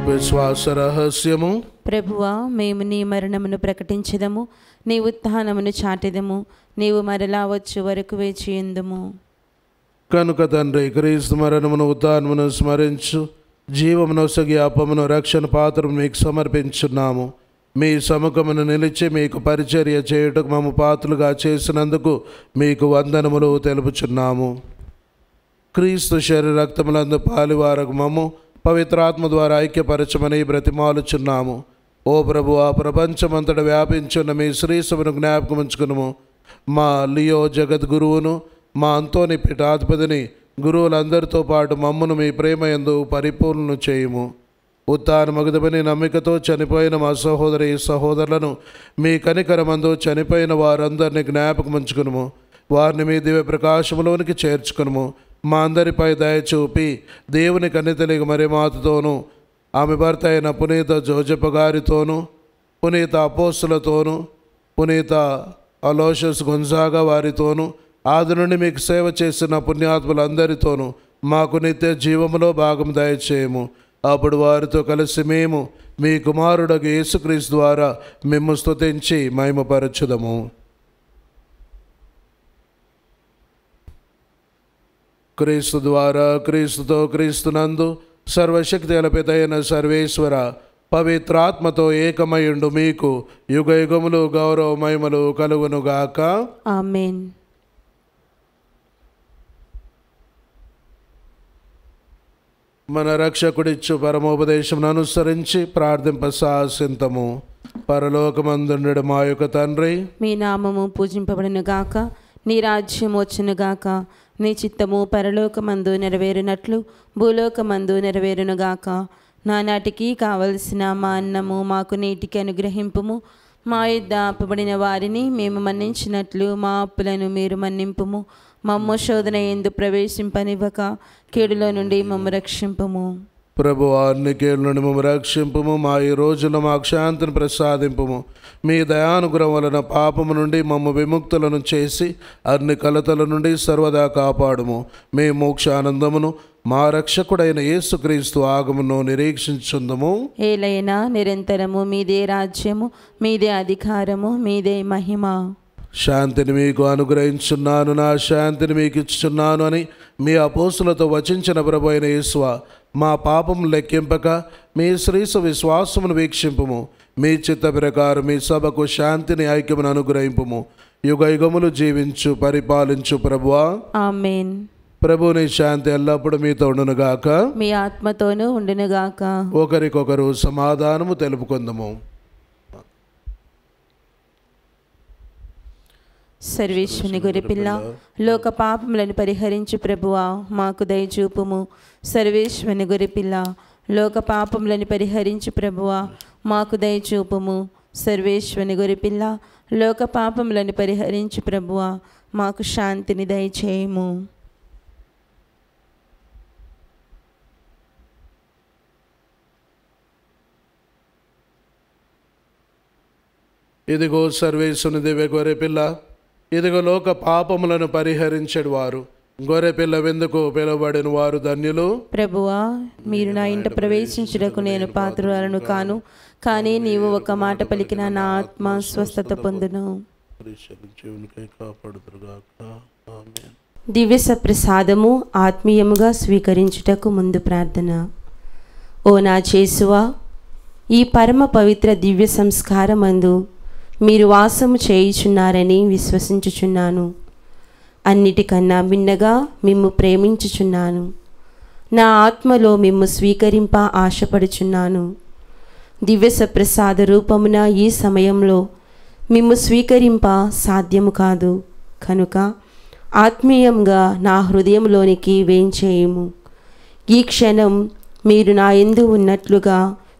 C: విశ్వాస రహస్యము.
B: ప్రభువా, మేము నీ మరణమును ప్రకటించదము, నీ ఉత్థానమును చాటెదము. నీవు మరలా వచ్చు వరకు వేచియుందుము.
C: కనుక తండ్రి, క్రీస్తు మరణమును ఉత్థానమును స్మరించు జీవమునొసగి అప్పమును రక్షణ పాత్రను మీకు సమర్పించున్నాము. మీ సముఖమును నిలిచి మీకు పరిచర్య చేయుటకు మమ్ము పాత్రలుగా చేసినందుకు మీకు వందనములు తెలుపుచున్నాము. క్రీస్తు శరీర రక్తములందు పాలివారకు మమ్ము పవిత్రాత్మ ద్వారా ఐక్యపరచమని బ్రతిమాలుచున్నాము. ఓ ప్రభువా, ప్రపంచమంతటా వ్యాపించున్న మీ శ్రీసభను జ్ఞాపకం ఉంచుకును. మా లియో జగద్గురువును, మా అంతోని పీఠాధిపతిని, గురువులందరితో పాటు మమ్మను మీ ప్రేమయందు పరిపూర్ణను చేయుము. ఉత్థానమగుదమని నమ్మికతో చనిపోయిన మా సహోదరి సహోదరులను మీ కనికరమందు చనిపోయిన వారందరినీ జ్ఞాపకం ఉంచుకును. వారిని మీ దివ్య ప్రకాశములోనికి చేర్చుకును. మా అందరిపై దయచూపి దేవుని కన్నితలిగ మరి మాతతోనూ, ఆమె భర్త అయిన పునీత జోజప్ప గారితోనూ, పునీత అపోస్తులతోనూ, పునీత అలోషియస్ గొన్జాగా వారితోనూ, ఆది నుండి మీకు సేవ చేసిన పుణ్యాత్ములందరితోనూ మాకు నిత్య జీవములో భాగం దయచేయము. అప్పుడు వారితో కలిసి మేము మీ కుమారుడగు యేసుక్రీస్తు ద్వారా మిమ్ము స్తుతించి మహిమపరచుదము. క్రీస్తు ద్వారా, క్రీస్తుతో, క్రీస్తునందు సర్వశక్తి గలపితైన సర్వేశ్వర పవిత్రాత్మతో ఏకమయుండు మీకు యుగ యుగములు గౌరవ మహిమలు కలుగునుగాక.
B: ఆమేన్.
C: మన రక్షకుడిచ్చు పరమోపదేశమును అనుసరించి ప్రార్థింప సాసింతము. పరలోకమందుండెడు మా యొక్క తండ్రి,
B: మీ నామము పూజింపబడునుగాక, నీ రాజ్యం వచ్చునుగాక, నీ చిత్తము పరలోకమందు నెరవేరునట్లు భూలోకమందు నెరవేరునుగాక. నానాటికి కావలసిన మా అన్నము మాకు నేటికి అనుగ్రహింపుము. మా యొద్ద అప్పబడిన వారిని మేము మన్నించినట్లు మా అప్పులను మీరు మన్నింపుము. మమ్ము శోధన యందు ప్రవేశింపనివ్వక కీడులో నుండి మమ్ము రక్షింపుము.
C: ప్రభు అన్ని కీడుల నుండి మమ్ము రక్షింపుము. మా ఈ రోజున మాకు శాంతిని ప్రసాదింపుము. మీ దయానుగ్రహం వలన పాపము నుండి మమ్ము విముక్తులను చేసి అన్ని కలతల నుండి సర్వదా కాపాడుము. మీ మోక్షానందమును మా రక్షకుడైన యేసుక్రీస్తు ఆగమును నిరీక్షించుందుము.
B: ఏలైనా నిరంతరము మీదే రాజ్యము, మీదే అధికారము, మీదే మహిమ.
C: శాంతిని మీకు అనుగ్రహించున్నాను, నా శాంతిని మీకు ఇచ్చుచున్నాను అని మీ అపోస్తులతో వచించిన ప్రభు అయిన యేసువా, మా పాపం లెక్కింపక మీ శ్రీస విశ్వాసమును వీక్షింపుము. మీ చిత్త ప్రకారం మీ సభకు శాంతిని ఐక్యమును అనుగ్రహింపుము. యుగ యుగములు జీవించు పరిపాలించు ప్రభువా.
B: ఆమేన్.
C: ప్రభుని శాంతి ఎల్లప్పుడూ మీతో ఉండునుగాక.
B: మీ ఆత్మతోనూ ఉండునుగాక.
C: ఒకరికొకరు సమాధానము తెలుపుకుందాము.
B: సర్వేశ్వరుని గొర్రెపిల్ల, లోక పాపములను పరిహరించు ప్రభువా, మాకు దయచూపుము. సర్వేశ్వరుని గొర్రెపిల్ల, లోక పాపములను పరిహరించు ప్రభువా, మాకు దయచూపుము. సర్వేశ్వరుని గొర్రెపిల్ల, లోక పాపములను పరిహరించు ప్రభువా, మాకు శాంతిని దయచేయము.
C: ఇదిగో సర్వేశ్వరుని దివ్య గొర్రెపిల్ల, ఇదిగో లోక పాపములను పరిహరించెడు వారు. గొర్రెపిల్ల వెందుకు పిలువబడిన వారు ధన్యులు.
B: ప్రభువా, మీరు నా ఇంట ప్రవేశించుటకు నేను పాత్రురాలను కాను, కానీ నీవు ఒక మాట పలికిన నా ఆత్మ స్వస్థత పొందును. దివ్య సప్రసాదము ఆత్మీయముగా స్వీకరించుటకు ముందు ప్రార్థన. ఓ నా చేసువా, ఈ పరమ పవిత్ర దివ్య సంస్కారమందు మీరు వాసము చేయుచున్నారని విశ్వసించుచున్నాను. అన్నిటికన్నా భిన్నగా మిమ్ము ప్రేమించుచున్నాను. నా ఆత్మలో మిమ్ము స్వీకరింప ఆశపడుచున్నాను. దివ్య సప్రసాద రూపమున ఈ సమయంలో మిమ్ము స్వీకరింప సాధ్యము కాదు. కనుక ఆత్మీయంగా నా హృదయంలోనికి వేంచేయుము. ఈ క్షణం మీరు నా యందు ఉన్నట్లుగా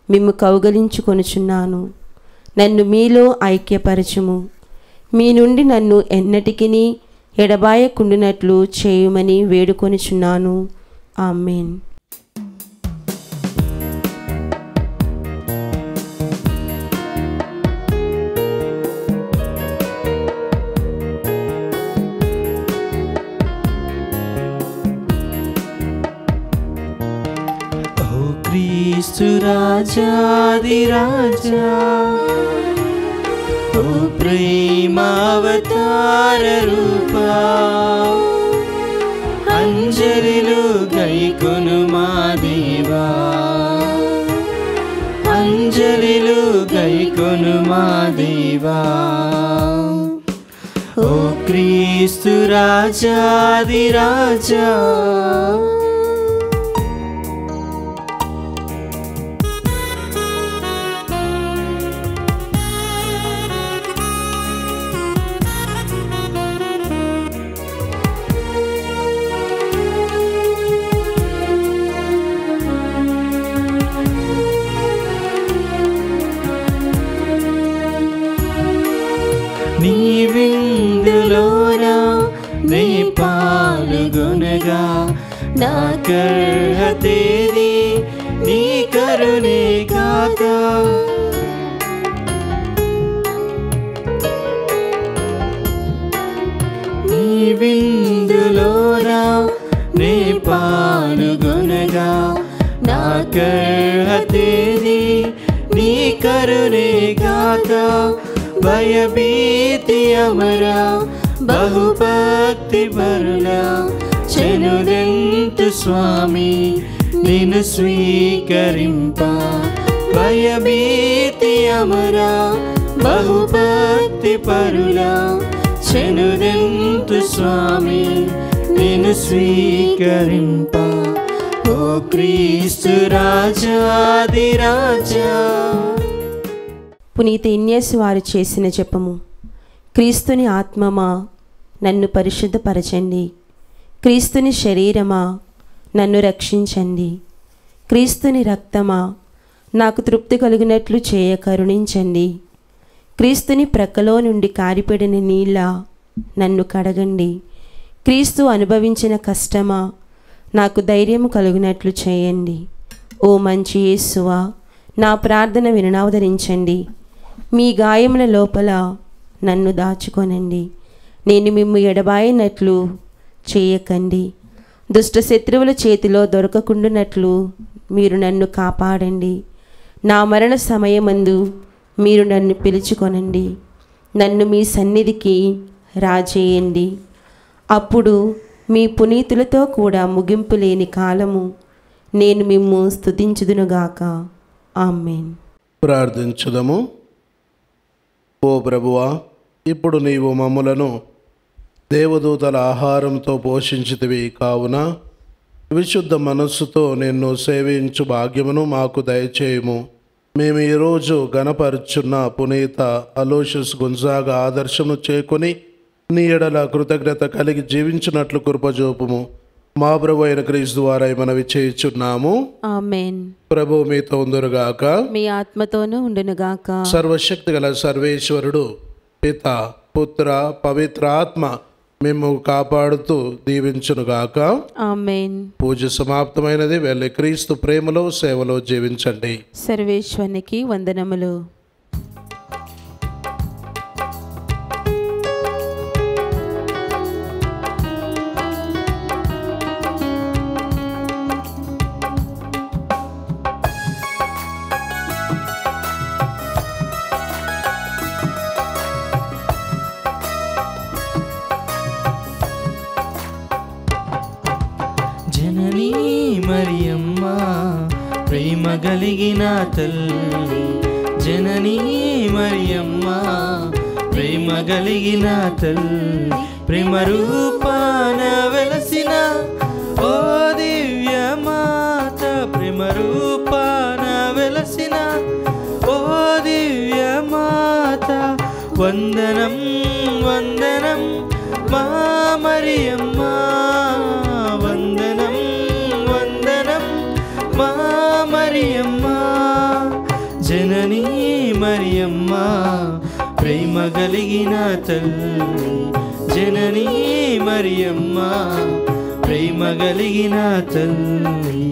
B: మిమ్ము కౌగలించుకొనుచున్నాను. నన్ను మీలో ఐక్యపరచుము. మీ నుండి నన్ను ఎన్నటికిని ఎడబాయకుండునట్లు చేయుమని వేడుకొనుచున్నాను. ఆమేన్.
D: ఓ క్రీస్తు రాజాది రాజా, ఓ ప్రేమావతార రూపా, అంజలిలు గైకొను మా దేవా, అంజలిలు గైకొను మా దేవా. ఓ క్రీస్తు రాజాది రాజా, నీ విందులోనా నే పాల్గొనగా నా కర్హతేది నీ కరుణే కాక. నీ విందులోనా నే పాల్గొనగా నా కర్హతేది నీ కరుణే కాక. భయభీతి అమరా బహుభక్తి పరులా చెనుదెంతు స్వామి నిన్ను స్వీకరింప. భయభీతి అమరా బహుభక్తి పరులా చెనుదెంతు స్వామి నిన్ను స్వీకరింప. ఓ క్రీస్తు రాజాది రాజా.
B: పునీత ఇన్యాసు వారు చేసిన జపము. క్రీస్తుని ఆత్మమా నన్ను పరిశుద్ధపరచండి. క్రీస్తుని శరీరమా నన్ను రక్షించండి. క్రీస్తుని రక్తమా నాకు తృప్తి కలిగినట్లు చేయ కరుణించండి. క్రీస్తుని ప్రక్కలో నుండి కారిపడిన నీళ్ళ నన్ను కడగండి. క్రీస్తు అనుభవించిన కష్టమా నాకు ధైర్యము కలుగునట్లు చేయండి. ఓ మంచి యేసువా, నా ప్రార్థన వినవదరించండి. మీ గాయముల లోపల నన్ను దాచుకొనండి. నేను మిమ్ము ఎడబాయినట్లు చేయకండి. దుష్ట శత్రువుల చేతిలో దొరకకుండునట్లు మీరు నన్ను కాపాడండి. నా మరణ సమయమందు మీరు నన్ను పిలుచుకొనండి. నన్ను మీ సన్నిధికి రాజేయండి. అప్పుడు మీ పునీతులతో కూడా ముగింపు లేని కాలము నేను మిమ్ము స్తుతించుదునుగాక. ఆమేన్.
C: ప్రార్థించుదము. ఓ ప్రభువా, ఇప్పుడు నీవు మమ్ములను దేవదూతల ఆహారంతో పోషించితివి కావున విశుద్ధ మనస్సుతో నిన్ను సేవించు భాగ్యమును మాకు దయచేయము. మేము ఈరోజు గణపరుచున్న పునీత అలోషియస్ గొన్జాగా ఆదర్శము చేకొని నీ ఎడల కృతజ్ఞత కలిగి జీవించినట్లు కృపజోపుము. మా ప్రభు అయిన క్రీస్తు ద్వారా మనవి చేయుచున్నాము.
B: ఆమేన్.
C: ప్రభు మీతో ఉందురుగాక,
B: మీ ఆత్మతోనూ ఉండునుగాక.
C: సర్వశక్తి గల సర్వేశ్వరుడు పిత, పుత్ర, పవిత్ర ఆత్మ మేము కాపాడుతూ దీవించునుగాక.
B: ఆమేన్.
C: పూజ సమాప్తమైనది. వెళ్ళి క్రీస్తు ప్రేమలో సేవలో జీవించండి.
B: సర్వేశ్వరునికి వందనములు.
D: జననీ మరియమ్మ ప్రేమ కలిగిన తల్లి, జననీ మరియమ్మ ప్రేమ కలిగిన తల్లి, ప్రేమ రూపాన వెలసిన ఓ దివ్య మాత, ప్రేమ రూపాన వెలసిన ఓ దివ్య మాత, వందనం వందనం మా మరియమ్మ, వందనం వందనం మా మరియమ్మ. జననీ మరియమ్మ ప్రేమ కలిగిన తల్లి, జననీ మరియమ్మ ప్రేమ కలిగిన తల్లి.